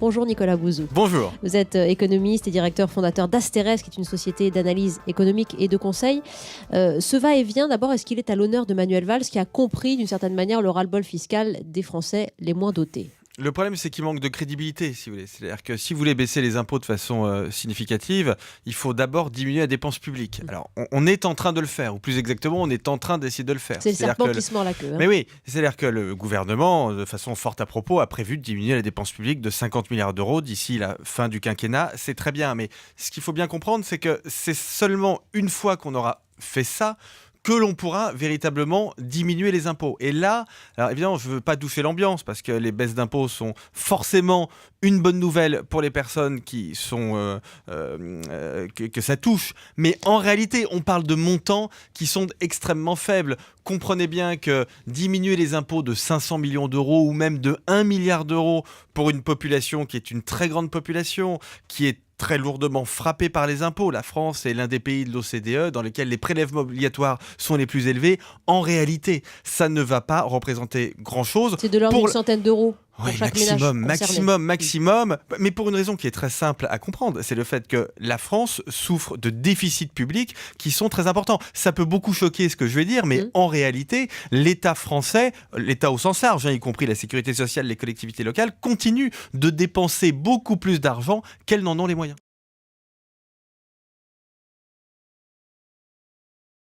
Bonjour Nicolas Bouzou. Bonjour. Vous êtes économiste et directeur fondateur d'Asterès, qui est une société d'analyse économique et de conseil. Ce va-et-vient, d'abord, est-ce qu'il est à l'honneur de Manuel Valls, qui a compris d'une certaine manière le ras-le-bol fiscal des Français les moins dotés? Le problème, c'est qu'il manque de crédibilité, si vous voulez. C'est-à-dire que si vous voulez baisser les impôts de façon significative, il faut d'abord diminuer la dépense publique. Alors, on est en train de le faire, ou plus exactement, on est en train d'essayer de le faire. C'est le serpent qui se mord la queue. Mais oui, c'est-à-dire que le gouvernement, de façon forte à propos, a prévu de diminuer la dépense publique de 50 milliards d'euros d'ici la fin du quinquennat. C'est très bien, mais ce qu'il faut bien comprendre, c'est que c'est seulement une fois qu'on aura fait ça que l'on pourra véritablement diminuer les impôts. Et là, alors évidemment, je ne veux pas doucher l'ambiance, parce que les baisses d'impôts sont forcément une bonne nouvelle pour les personnes qui sont que ça touche. Mais en réalité, on parle de montants qui sont extrêmement faibles. Comprenez bien que diminuer les impôts de 500 millions d'euros ou même de 1 milliard d'euros pour une population qui est une très grande population, qui est très lourdement frappé par les impôts. La France est l'un des pays de l'OCDE dans lesquels les prélèvements obligatoires sont les plus élevés. En réalité, ça ne va pas représenter grand-chose. C'est de l'ordre d'une centaine d'euros. Oui, maximum, mais pour une raison qui est très simple à comprendre, c'est le fait que la France souffre de déficits publics qui sont très importants. Ça peut beaucoup choquer ce que je vais dire, mais en réalité, l'État français, l'État au sens large, y compris la sécurité sociale, les collectivités locales, continue de dépenser beaucoup plus d'argent qu'elles n'en ont les moyens.